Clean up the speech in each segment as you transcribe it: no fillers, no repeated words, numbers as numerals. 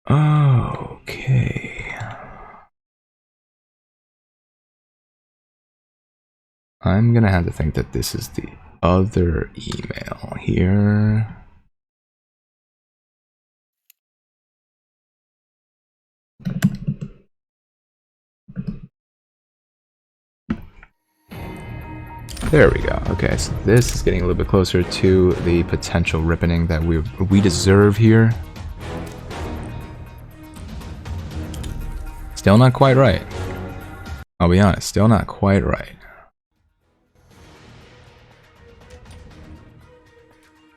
Okay. I'm gonna have to think that this is the other email here. There we go. Okay, so this is getting a little bit closer to the potential ripping that we deserve here. Still not quite right. I'll be honest, still not quite right.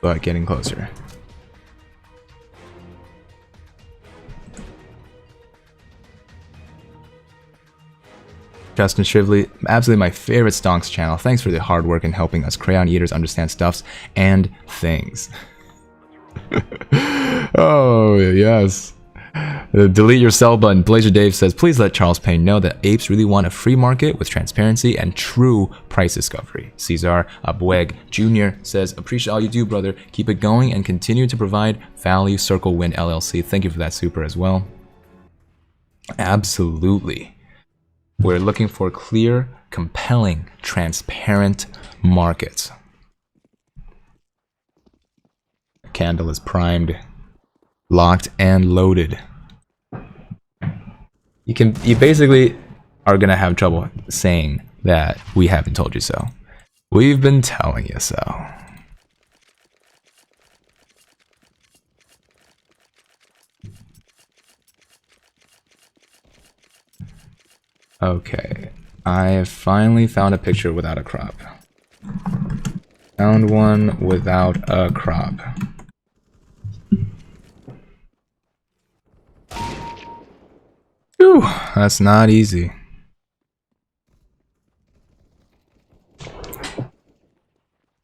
But getting closer. Justin Shively, absolutely my favorite Stonks channel. Thanks for the hard work in helping us crayon eaters understand stuffs and things. Oh, yes. Delete your sell button. Blazer Dave says, please let Charles Payne know that apes really want a free market with transparency and true price discovery. Cesar Abueg Jr. says, appreciate all you do, brother. Keep it going and continue to provide value. Circle Wind LLC. Thank you for that super as well. Absolutely. We're looking for clear, compelling, transparent markets. Candle is primed, locked, and loaded. You basically are gonna have trouble saying that we haven't told you so. We've been telling you so. Okay, I have finally found a picture without a crop. Found one without a crop. Whew, that's not easy.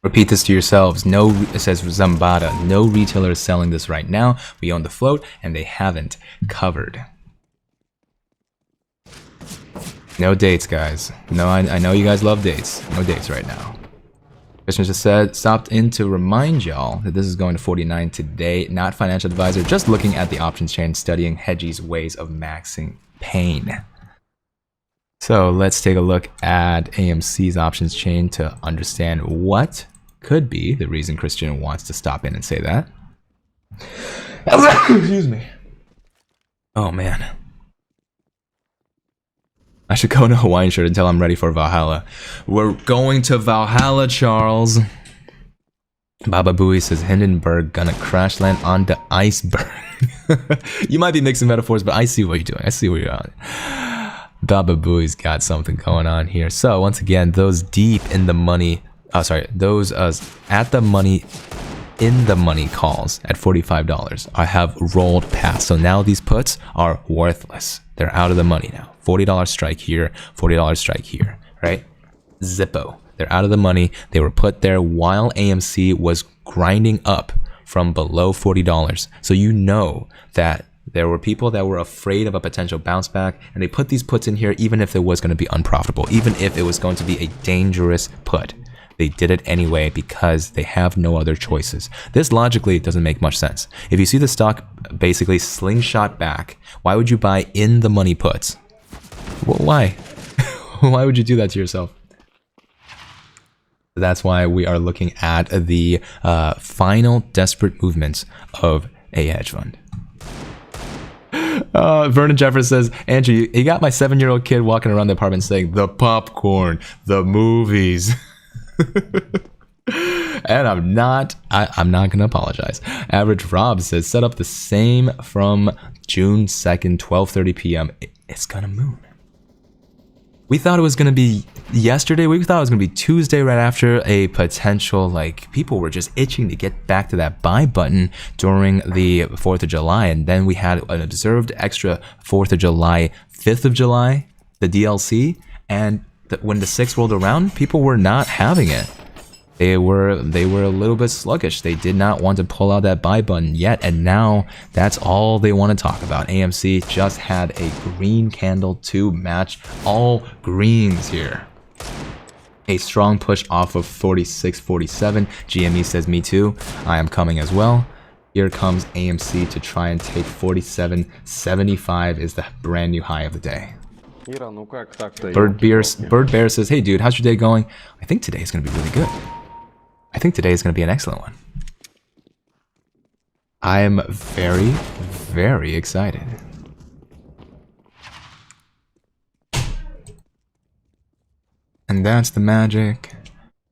Repeat this to yourselves. No, it says Zambada. No retailer is selling this right now. We own the float, and they haven't covered. No dates, guys. No, I know you guys love dates. No dates right now. Christian just said, stopped in to remind y'all that this is going to 49 today. Not financial advisor, just looking at the options chain, studying Hedgie's ways of maxing pain. So let's take a look at AMC's options chain to understand what could be the reason Christian wants to stop in and say that. Excuse me. Oh man. I should go to Hawaiian shirt until I'm ready for Valhalla. We're going to Valhalla, Charles. Baba Booey says Hindenburg gonna crash land on the iceberg. You might be mixing metaphors, but I see what you're doing. I see what you're on. Baba Booey's got something going on here. So once again, those deep in the money, those at the money, in the money calls at $45, I have rolled past. So now these puts are worthless. They're out of the money now. $40 strike here, $40 strike here, right? Zippo. They're out of the money. They were put there while AMC was grinding up from below $40. So you know that there were people that were afraid of a potential bounce back, and they put these puts in here even if it was going to be unprofitable, even if it was going to be a dangerous put. They did it anyway because they have no other choices. This logically doesn't make much sense. If you see the stock basically slingshot back, why would you buy in the money puts? Well, why? Why would you do that to yourself? That's why we are looking at the final desperate movements of a hedge fund. Vernon Jeffers says, Andrew, you got my 7-year-old kid walking around the apartment saying, the popcorn, the movies. And I'm not gonna apologize. Average Rob says, set up the same from June 2nd, 12:30 p.m. It's gonna moon. We thought it was gonna be yesterday. We thought it was gonna be Tuesday right after a potential, like, people were just itching to get back to that buy button during the 4th of July. And then we had an observed extra 4th of July, 5th of July, the DLC. And when the 6th rolled around, people were not having it. They were a little bit sluggish. They did not want to pull out that buy button yet, and now that's all they want to talk about. AMC just had a green candle to match all greens here. A strong push off of 46.47. GME says, me too. I am coming as well. Here comes AMC to try and take 47.75 is the brand new high of the day. Bird Bear says, hey dude, how's your day going? I think today's gonna be really good. I think today is gonna be an excellent one. I am very, very excited. And that's the magic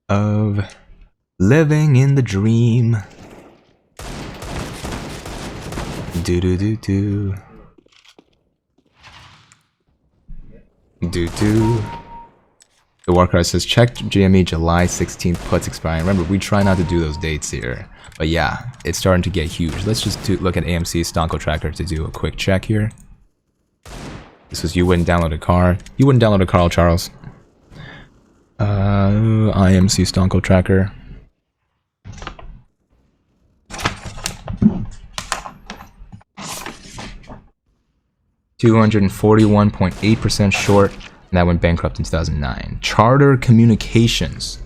of living in the dream. Do do do do. Do do. The Warcry says check GME July 16th puts expiring. Remember, we try not to do those dates here. But yeah, it's starting to get huge. Let's just look at AMC Stonko Tracker to do a quick check here. This was you wouldn't download a car. You wouldn't download a car, Charles. IMC Stonko Tracker. $241.8% short, and that went bankrupt in 2009. Charter Communications.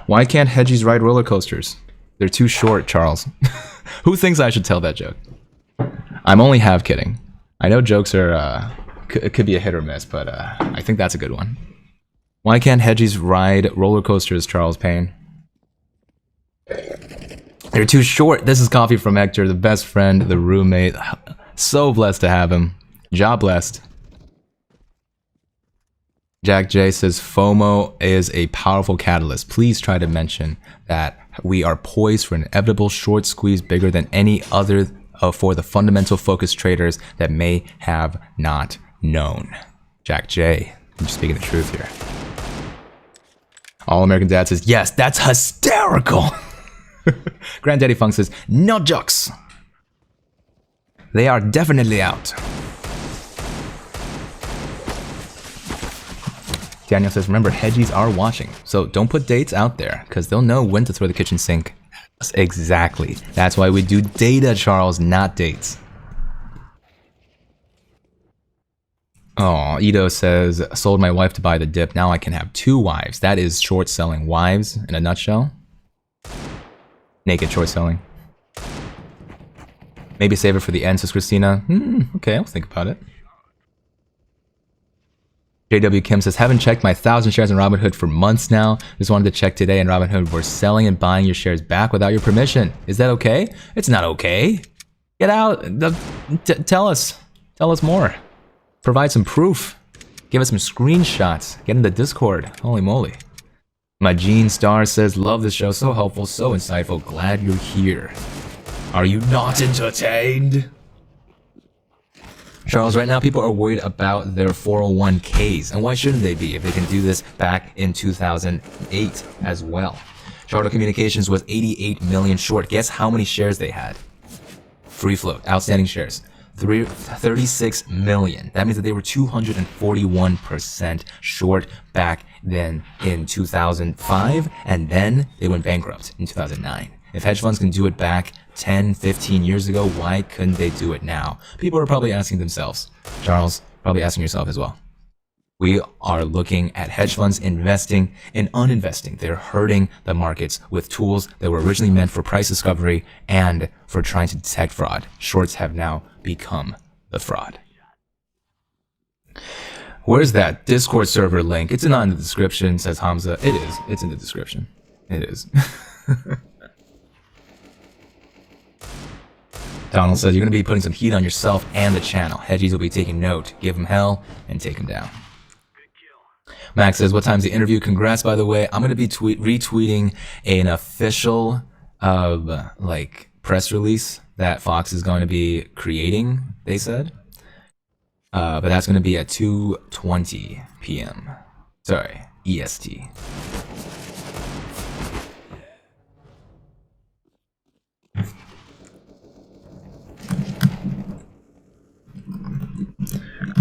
Why can't hedgies ride roller coasters? They're too short, Charles. Who thinks I should tell that joke? I'm only half kidding. I know jokes are it could be a hit or miss, but I think that's a good one. Why can't hedgies ride roller coasters, Charles Payne? They're too short. This is coffee from Hector, the best friend, the roommate. So blessed to have him. Job blessed. Jack J says FOMO is a powerful catalyst. Please try to mention that we are poised for an inevitable short squeeze bigger than any other for the fundamental focused traders that may have not known. Jack J, I'm just speaking the truth here. All American Dad says, yes, that's hysterical. Granddaddy Funk says, no jokes. They are definitely out. Daniel says, remember, hedgies are watching, so don't put dates out there, because they'll know when to throw the kitchen sink. Exactly. That's why we do data, Charles, not dates. Oh, Ito says, sold my wife to buy the dip. Now I can have 2 wives. That is short selling wives in a nutshell. Naked short selling. Maybe save it for the end, says Christina. Okay, I'll think about it. JW Kim says, haven't checked my 1,000 shares in Robinhood for months now. Just wanted to check today, and Robinhood were selling and buying your shares back without your permission. Is that okay? It's not okay. Get out. Tell us. Tell us more. Provide some proof. Give us some screenshots. Get in the Discord. Holy moly. My Gene Star says, love this show. So helpful, so insightful. Glad you're here. Are you not entertained? Charles, right now people are worried about their 401ks, and why shouldn't they be if they can do this back in 2008 as well? Charter Communications was 88 million short. Guess how many shares they had? Free float, outstanding shares. 36 million. That means that they were 241% short back then in 2005, and then they went bankrupt in 2009. If hedge funds can do it back 10, 15 years ago, why couldn't they do it now? People are probably asking themselves. Charles, probably asking yourself as well. We are looking at hedge funds investing and uninvesting. They're hurting the markets with tools that were originally meant for price discovery and for trying to detect fraud. Shorts have now become the fraud. Where's that Discord server link? It's not in the description, says Hamza. It is. It's in the description. It is. Donald says, you're going to be putting some heat on yourself and the channel. Hedgies will be taking note. Give them hell and take them down. Max says, what time's the interview? Congrats, by the way. I'm going to be retweeting an official press release that Fox is going to be creating, they said. But that's going to be at 2:20 p.m. Sorry, EST.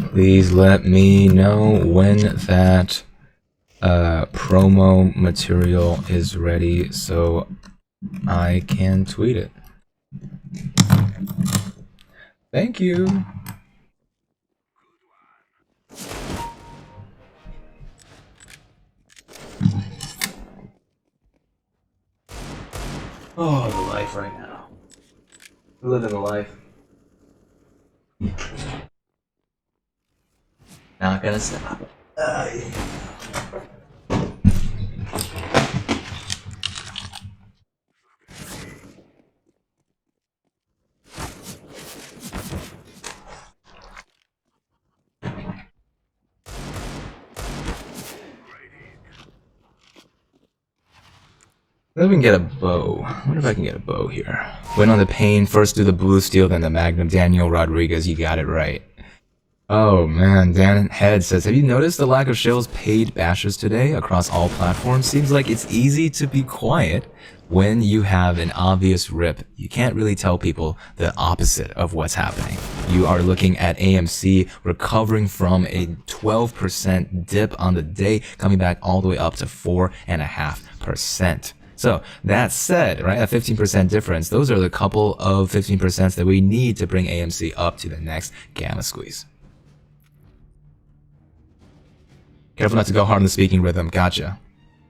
Please let me know when that promo material is ready so I can tweet it. Thank you. Oh, the life right now. Living the life. Not gonna stop. Yeah. Maybe we can get a bow. I wonder if I can get a bow here. Win on the pain, first do the blue steel, then the magnum. Daniel Rodriguez, you got it right. Oh man, Dan Head says, have you noticed the lack of shills paid bashers today across all platforms? Seems like it's easy to be quiet when you have an obvious rip. You can't really tell people the opposite of what's happening. You are looking at AMC recovering from a 12% dip on the day, coming back all the way up to 4.5%. So that said, right, a 15% difference, those are the couple of 15% that we need to bring AMC up to the next gamma squeeze. Careful not to go hard on the speaking rhythm. Gotcha.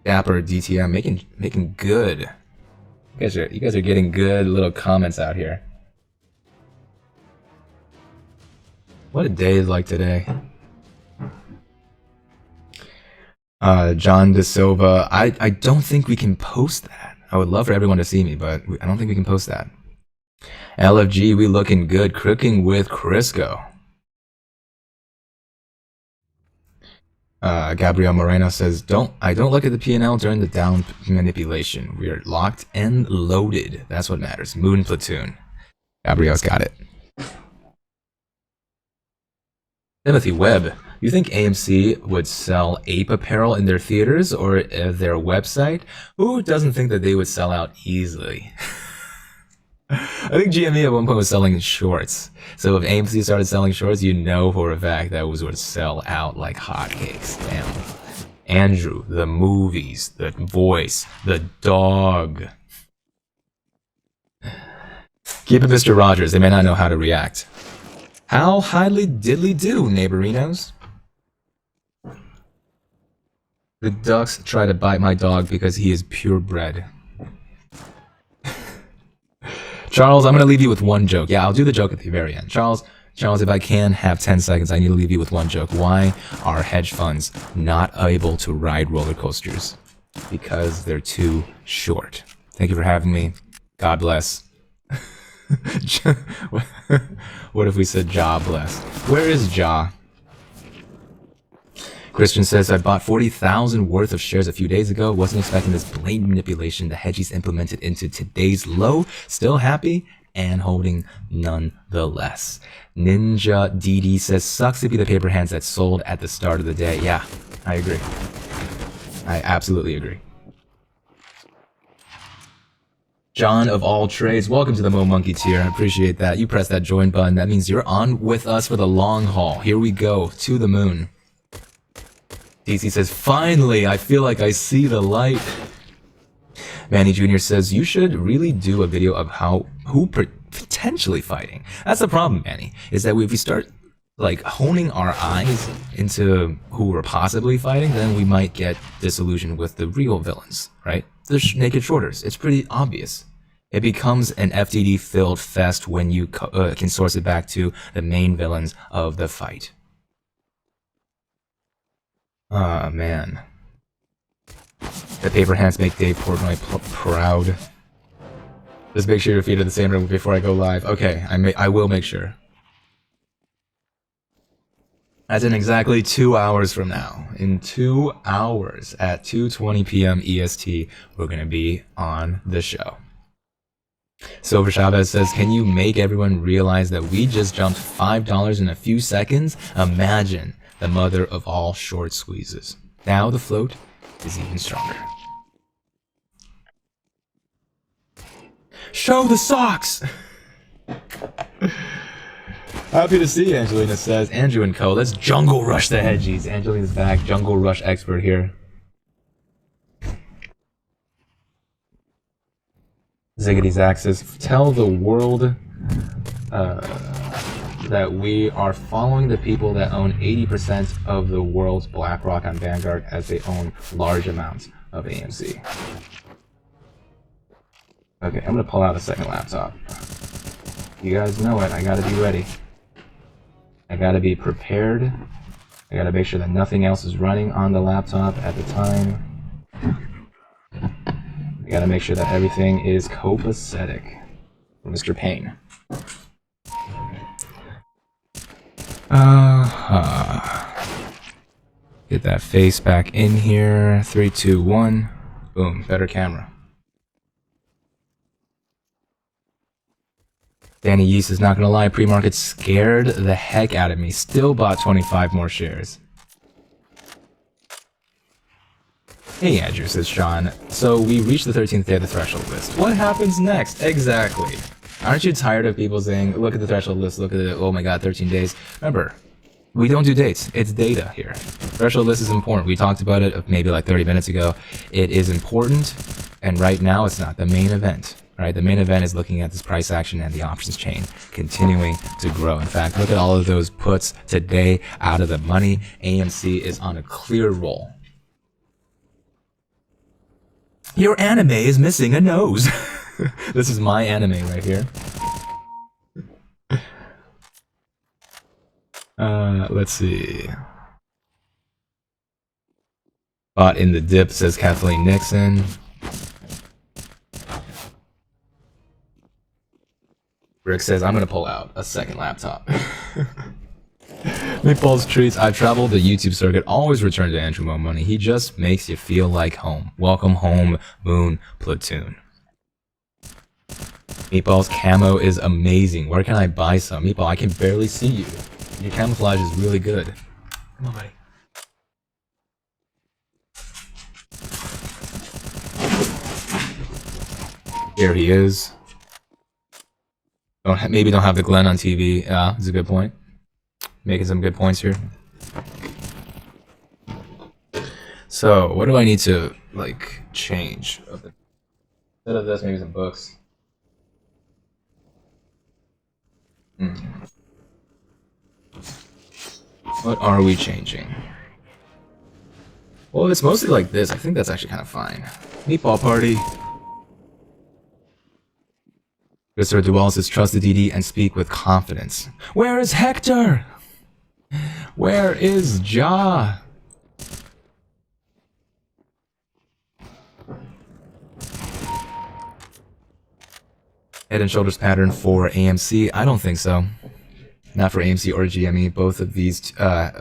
Dapper DTM making good. You guys are getting good little comments out here. What a day is like today. John De Silva, I don't think we can post that. I would love for everyone to see me, but I don't think we can post that. LFG, we looking good. Cooking with Crisco. Gabriel Moreno says, I don't look at the P&L during the down manipulation. We are locked and loaded. That's what matters. Moon Platoon. Gabriel's got it. Timothy Webb, you think AMC would sell ape apparel in their theaters or their website? Who doesn't think that they would sell out easily? I think GME at one point was selling shorts. So if AMC started selling shorts, you know for a fact that would sell out like hotcakes. Damn. Andrew, the movies, the voice, the dog. Keep it Mr. Rogers. They may not know how to react. How highly diddly do, neighborinos? The ducks try to bite my dog because he is purebred. Charles, I'm going to leave you with one joke. Yeah, I'll do the joke at the very end. Charles, if I can have 10 seconds, I need to leave you with one joke. Why are hedge funds not able to ride roller coasters? Because they're too short. Thank you for having me. God bless. What if we said Ja bless? Where is Ja? Christian says, I bought 40,000 worth of shares a few days ago. Wasn't expecting this blatant manipulation the hedgies implemented into today's low. Still happy and holding nonetheless. Ninja DD says, sucks to be the paper hands that sold at the start of the day. Yeah, I agree. I absolutely agree. John of all trades, welcome to the Mo Monkey tier. I appreciate that. You press that join button. That means you're on with us for the long haul. Here we go, to the moon. DC says, finally, I feel like I see the light. Manny Jr. says, you should really do a video of who potentially fighting. That's the problem, Manny, is that if we start like honing our eyes into who we're possibly fighting, then we might get disillusioned with the real villains, right? The naked shorters. It's pretty obvious. It becomes an FTD-filled fest when you can source it back to the main villains of the fight. Ah, man. The paper hands make Dave Portnoy proud. Just make sure your feet are the same room before I go live. Okay, I will make sure. As in exactly 2 hours from now. In 2 hours at 2:20 p.m. EST, we're going to be on the show. Silver Chavez says, can you make everyone realize that we just jumped $5 in a few seconds? Imagine the mother of all short squeezes. Now the float is even stronger. Show the socks! Happy to see you, Angelina says. Andrew and Co. Let's jungle rush the hedgies. Angelina's back, jungle rush expert here. Ziggity Zack says, tell the world that we are following the people that own 80% of the world's BlackRock on Vanguard as they own large amounts of AMC. Okay, I'm gonna pull out a second laptop. You guys know it, I gotta be ready. I gotta be prepared. I gotta make sure that nothing else is running on the laptop at the time. I gotta make sure that everything is copacetic. Mr. Payne. Get that face back in here. 3, 2, 1. Boom, better camera. Danny Yeast is not gonna lie, pre-market scared the heck out of me. Still bought 25 more shares. Hey Andrew, says Sean. So we reached the 13th day of the threshold list. What happens next? Exactly. Aren't you tired of people saying, look at the threshold list, look at it, oh my god, 13 days? Remember, we don't do dates. It's data here. Threshold list is important. We talked about it maybe like 30 minutes ago. It is important, and right now it's not the main event. Right, the main event is looking at this price action and the options chain continuing to grow. In fact, look at all of those puts today out of the money. AMC is on a clear roll. Your anime is missing a nose. This is my anime right here. Let's see. Bought in the dip, says Kathleen Nixon. Rick says, I'm gonna pull out a second laptop. Meatballs Treats, I've traveled the YouTube circuit, always return to Andrew Mo Money. He just makes you feel like home. Welcome home, Moon Platoon. Meatball's camo is amazing. Where can I buy some? Meatball, I can barely see you. Your camouflage is really good. Come on, buddy. Here he is. Maybe don't have the Glenn on TV. Yeah, that's a good point. Making some good points here. So, what do I need to, like, change? Instead of this, maybe some books. What are we changing? Well, it's mostly like this. I think that's actually kind of fine. Meatball party. Mr. Duval says, trust the DD and speak with confidence. Where is Hector? Where is Ja? Head and shoulders pattern for AMC? I don't think so. Not for AMC or GME. Both of these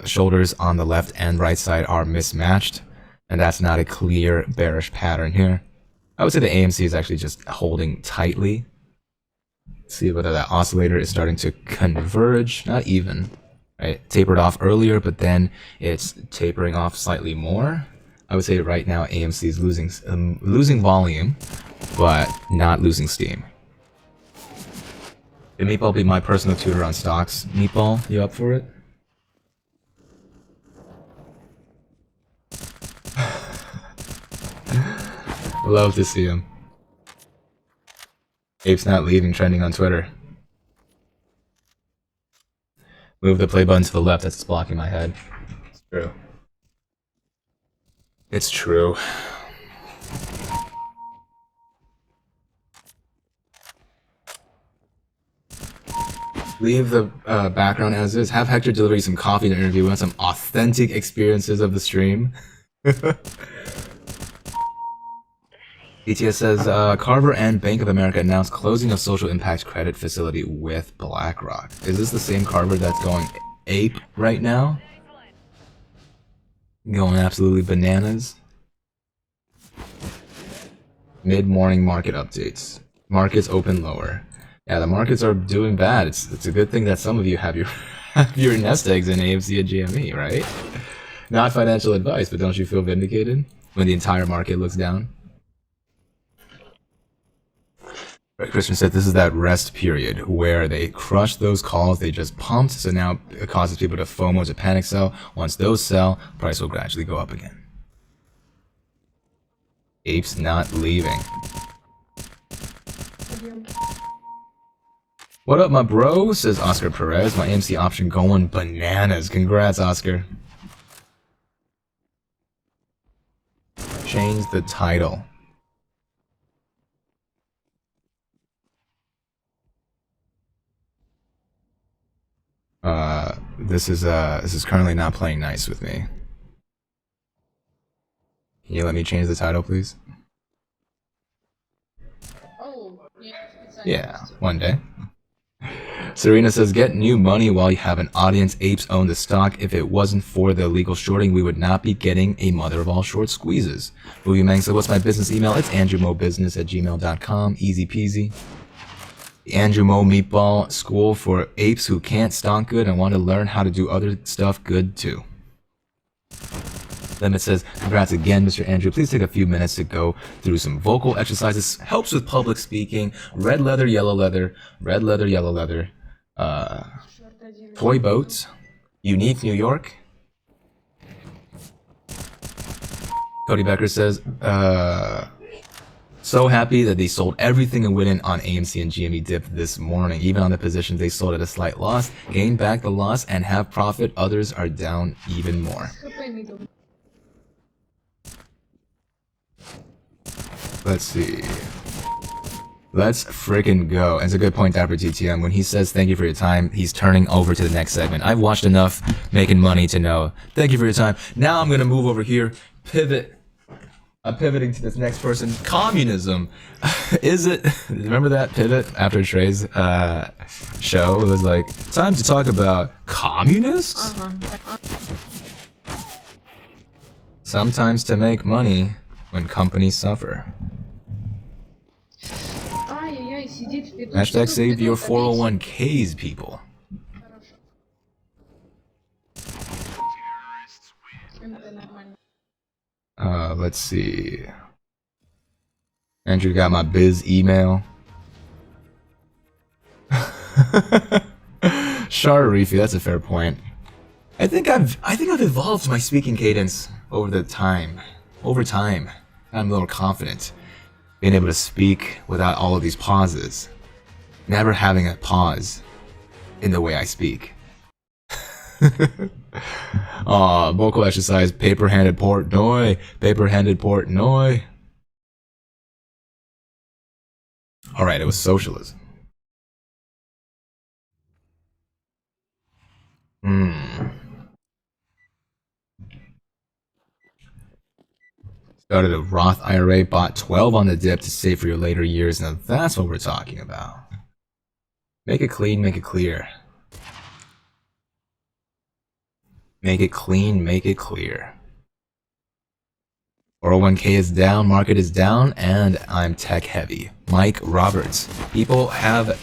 shoulders on the left and right side are mismatched. And that's not a clear bearish pattern here. I would say the AMC is actually just holding tightly. See whether that oscillator is starting to converge. Not even. Right? Tapered off earlier, but then it's tapering off slightly more. I would say right now AMC is losing volume, but not losing steam. Can Meatball be my personal tutor on stocks? Meatball, you up for it? Love to see him. Ape's not leaving trending on Twitter. Move the play button to the left, that's blocking my head. It's true. It's true. Leave the background as is. Have Hector deliver you some coffee in an interview. We want some authentic experiences of the stream. BTS says, Carver and Bank of America announced closing of social impact credit facility with BlackRock. Is this the same Carver that's going ape right now? Going absolutely bananas? Mid-morning market updates. Markets open lower. Yeah, the markets are doing bad. It's a good thing that some of you have your nest eggs in AMC and GME, right? Not financial advice, but don't you feel vindicated when the entire market looks down? Christian said this is that rest period where they crushed those calls they just pumped, so now it causes people to FOMO, to panic sell. Once those sell, price will gradually go up again. Ape's not leaving. What up, my bro? Says Oscar Perez. My AMC option going bananas. Congrats, Oscar. Change the title. This is currently not playing nice with me. Can you let me change the title, please? Yeah, one day. Serena says, get new money while you have an audience. Apes own the stock. If it wasn't for the illegal shorting, we would not be getting a mother of all short squeezes. Movie Mang said, what's my business email? It's andrewmobusiness@gmail.com. Easy peasy. The Andrew Mo Meatball School for apes who can't stalk good and want to learn how to do other stuff good too. Limit says, congrats again, Mr. Andrew. Please take a few minutes to go through some vocal exercises. Helps with public speaking. Red leather, yellow leather. Red leather, yellow leather. Toy boats. Unique New York. Cody Becker says, so happy that they sold everything and went in on AMC and GME dip this morning. Even on the positions they sold at a slight loss, gain back the loss and have profit. Others are down even more. Let's see. Let's freaking go. And it's a good point, Dapper TTM. When he says thank you for your time, he's turning over to the next segment. I've watched enough making money to know. Thank you for your time. Now I'm going to move over here, pivot. I'm pivoting to this next person. Communism. Is it? Remember that pivot after Trey's show? It was like, time to talk about communists? Sometimes to make money when companies suffer. Hashtag save your 401ks, people. Let's see. Andrew got my biz email. Sharifi, that's a fair point. I think I've evolved my speaking cadence over time. I'm a little confident. Being able to speak without all of these pauses. Never having a pause in the way I speak. Vocal exercise, paper-handed Portnoy. Paper-handed Portnoy. Alright, it was socialism. Started a Roth IRA, bought 12 on the dip to save for your later years. Now that's what we're talking about. Make it clean, make it clear. Make it clean, make it clear. 401k is down, market is down, and I'm tech heavy. Mike Roberts. People have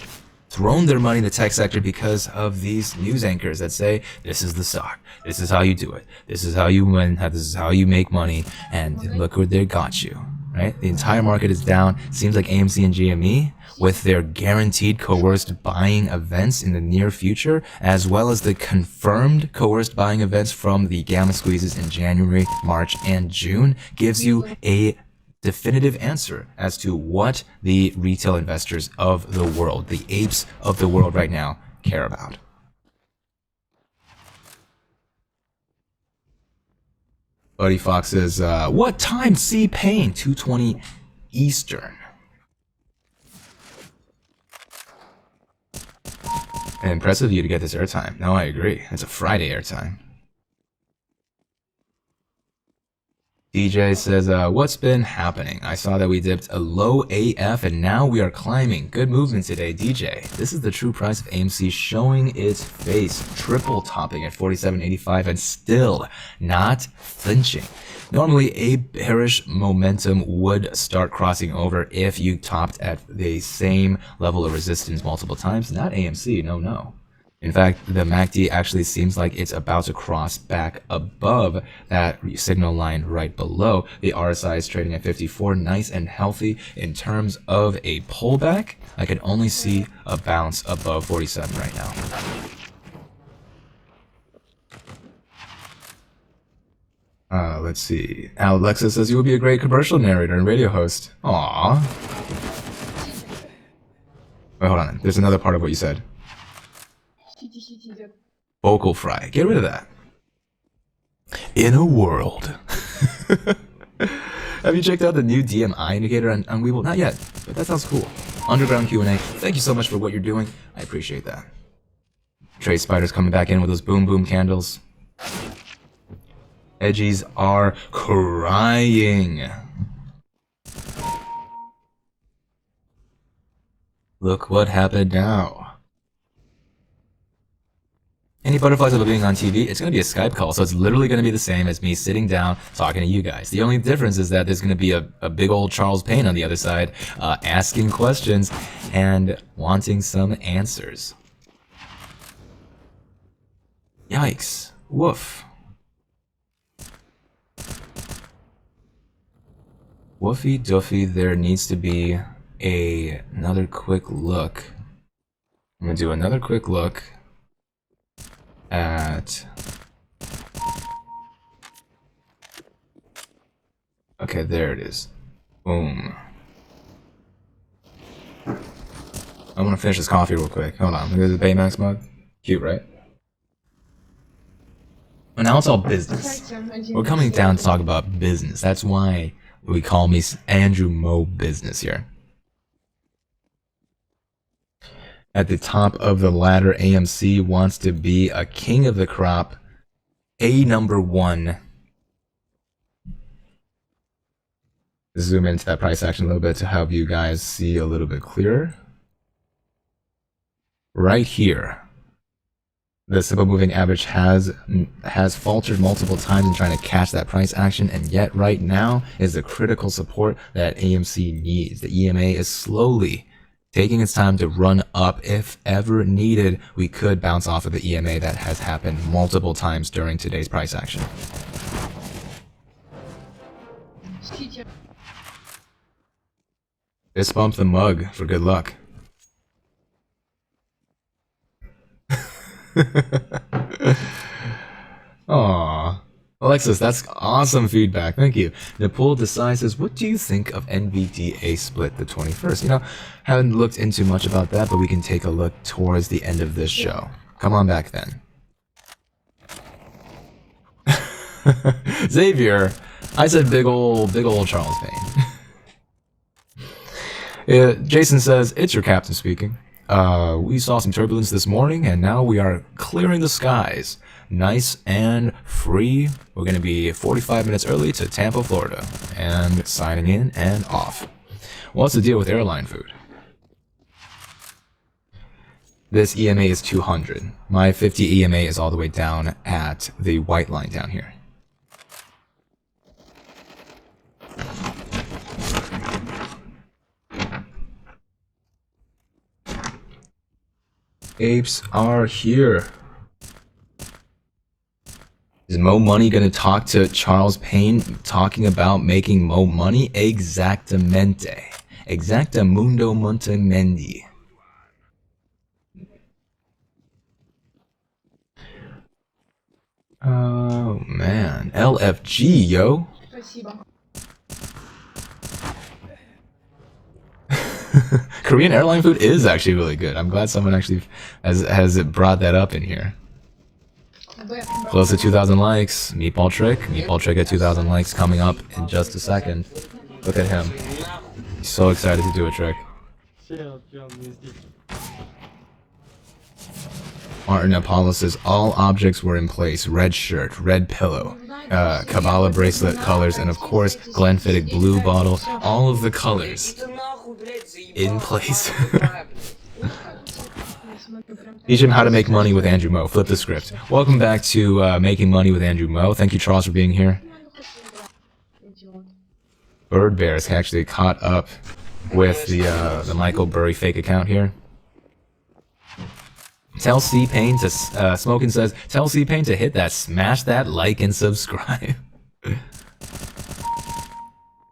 thrown their money in the tech sector because of these news anchors that say, this is the stock, this is how you do it, this is how you win, this is how you make money, and look where they got you, right? The entire market is down. Seems like AMC and GME, with their guaranteed coerced buying events in the near future, as well as the confirmed coerced buying events from the gamma squeezes in January, March, and June, gives you a definitive answer as to what the retail investors of the world, the apes of the world right now, care about. Buddy Fox says, what time C Payne? 2:20 Eastern. And impressive of you to get this airtime. No, I agree. It's a Friday airtime. DJ says, what's been happening? I saw that we dipped a low AF and now we are climbing. Good movement today, DJ. This is the true price of AMC showing its face. Triple topping at 47.85 and still not flinching. Normally, a bearish momentum would start crossing over if you topped at the same level of resistance multiple times. Not AMC, no. In fact, the MACD actually seems like it's about to cross back above that signal line right below. The RSI is trading at 54, nice and healthy. In terms of a pullback, I can only see a bounce above 47 right now. Let's see. Alexa says you would be a great commercial narrator and radio host. Aww. Wait, hold on. There's another part of what you said. Vocal fry. Get rid of that. In a world. Have you checked out the new DMI indicator on Webull? Not yet, but that sounds cool. Underground Q&A. Thank you so much for what you're doing. I appreciate that. Trey Spider's coming back in with those boom boom candles. Edgies are crying. Look what happened now. Any butterflies about being on TV? It's going to be a Skype call, so it's literally going to be the same as me sitting down talking to you guys. The only difference is that there's going to be a big old Charles Payne on the other side, asking questions and wanting some answers. Yikes. Woof. Woofy doofy, there needs to be another quick look. I'm going to do another quick look at... Okay, there it is. Boom. I want to finish this coffee real quick. Hold on. Look at the Baymax mug. Cute, right? Well, now it's all business. We're coming down to talk about business. That's why we call me Andrew Mo Business here. At the top of the ladder, AMC wants to be a king of the crop, a number one. Zoom into that price action a little bit to help you guys see a little bit clearer. Right here, the simple moving average has faltered multiple times in trying to catch that price action, and yet right now is the critical support that AMC needs. The EMA is slowly taking its time to run up. If ever needed, we could bounce off of the EMA that has happened multiple times during today's price action. Fist bump the mug for good luck. Aww. Alexis, that's awesome feedback. Thank you. Napul Desai says, what do you think of NVDA split the 21st? You know, haven't looked into much about that, but we can take a look towards the end of this show. Come on back then. Xavier, I said big old Charles Payne. Jason says, it's your captain speaking. We saw some turbulence this morning, and now we are clearing the skies. Nice and free. We're going to be 45 minutes early to Tampa, Florida. And signing in and off. What's the deal with airline food? This EMA is 200. My 50 EMA is all the way down at the white line down here. Apes are here. Is Mo Money gonna talk to Charles Payne talking about making Mo Money? Exactamente. Exactamundo Montemendi. Oh man. LFG, yo. Korean airline food is actually really good. I'm glad someone actually has brought that up in here. Close to 2,000 likes. Meatball Trick at 2,000 likes coming up in just a second. Look at him. He's so excited to do a trick. Martin Apollo says all objects were in place. Red shirt, red pillow, Kabbalah bracelet colors, and of course Glenfiddich blue bottle. All of the colors in place. Teach him how to make money with Andrew Mo. Flip the script. Welcome back to Making Money with Andrew Mo. Thank you, Charles, for being here. Bird Bears actually caught up with the Michael Burry fake account here. Tell C Payne to Smokin says, tell C Payne to hit that, smash that like and subscribe.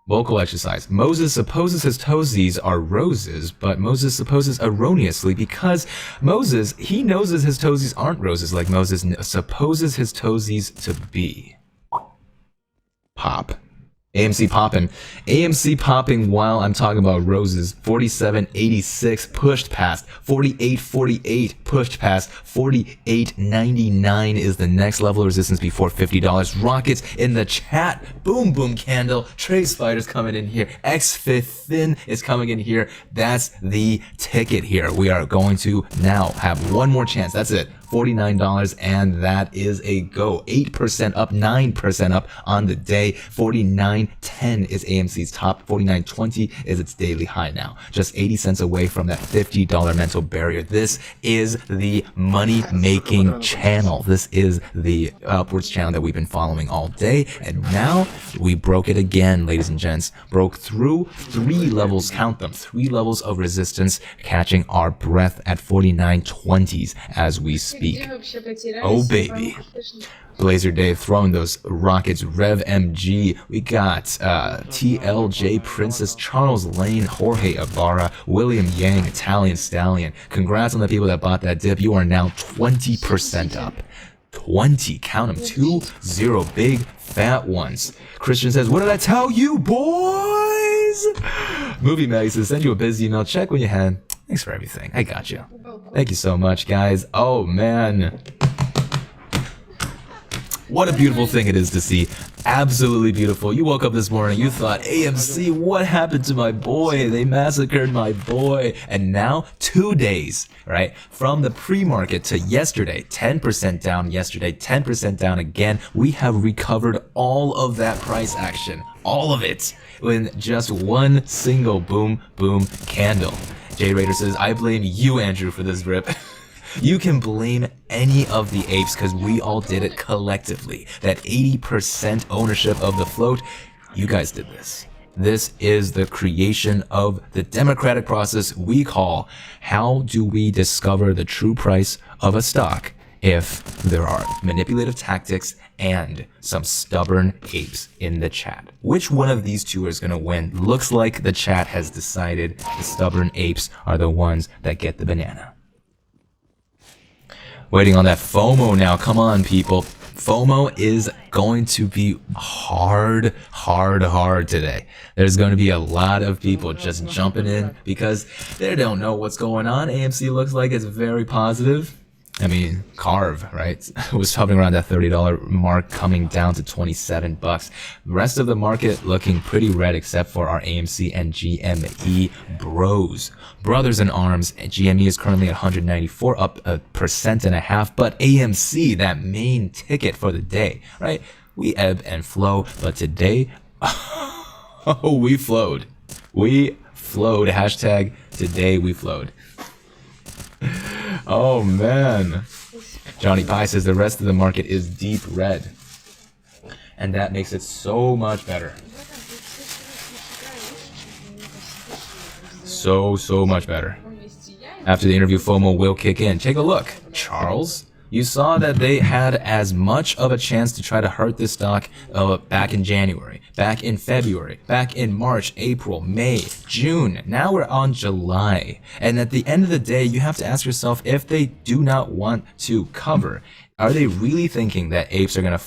Vocal exercise. Moses supposes his toesies are roses, but Moses supposes erroneously because Moses, he knows that his toesies aren't roses like Moses supposes his toesies to be. Pop. AMC popping. AMC popping while I'm talking about roses. 47.86 pushed past. 48.48 pushed past. 48.99 is the next level of resistance before $50. Rockets in the chat. Boom boom candle. Trey Spider's coming in here. X-Fithin is coming in here. That's the ticket here. We are going to now have one more chance. That's it. $49, and that is a go. 8% up, 9% up on the day. 49.10 is AMC's top. 49.20 is its daily high now. Just 80 cents away from that $50 mental barrier. This is the money-making channel. This is the upwards channel that we've been following all day, and now we broke it again, ladies and gents. Broke through 3 levels, count them, 3 levels of resistance, catching our breath at 49.20s as we speak. Oh baby. Blazer Dave throwing those rockets. Rev MG. We got TLJ Princess, Charles Lane, Jorge Ibarra, William Yang, Italian Stallion. Congrats on the people that bought that dip. You are now 20% up. 20, count them, 2-0, big fat ones. Christian says, what did I tell you, boys? Movie Mag says, send you a busy email, check when you had. Thanks for everything, I got you. Thank you so much, guys. Oh man, what a beautiful thing it is to see. Absolutely beautiful. You woke up this morning, you thought, AMC, what happened to my boy? They massacred my boy. And now, 2 days, right? From the pre-market to yesterday, 10% down yesterday, 10% down again. We have recovered all of that price action. All of it. In just one single boom, boom candle. J Raider says, I blame you, Andrew, for this rip. You can blame any of the apes because we all did it collectively. That 80% ownership of the float, you guys did this. This is the creation of the democratic process we call, how do we discover the true price of a stock if there are manipulative tactics and some stubborn apes in the chat? Which one of these two is going to win? Looks like the chat has decided the stubborn apes are the ones that get the banana. Waiting on that FOMO now. Come on, people. FOMO is going to be hard today. There's going to be a lot of people just jumping in because they don't know what's going on. AMC looks like it's very positive. I mean, Carve, right? Was hovering around that $30 mark, coming down to 27 bucks. The rest of the market looking pretty red except for our AMC and GME bros. Brothers in arms, GME is currently at 194, up 1.5%, but AMC, that main ticket for the day, right? We ebb and flow, but today, oh, we flowed. We flowed. Hashtag today we flowed. Oh man. Johnny Pie says the rest of the market is deep red. And that makes it so much better. So much better. After the interview, FOMO will kick in. Take a look. Charles, you saw that they had as much of a chance to try to hurt this stock back in January, back in February, back in March, April, May, June. Now we're on July. And at the end of the day, you have to ask yourself, if they do not want to cover, are they really thinking that apes are going to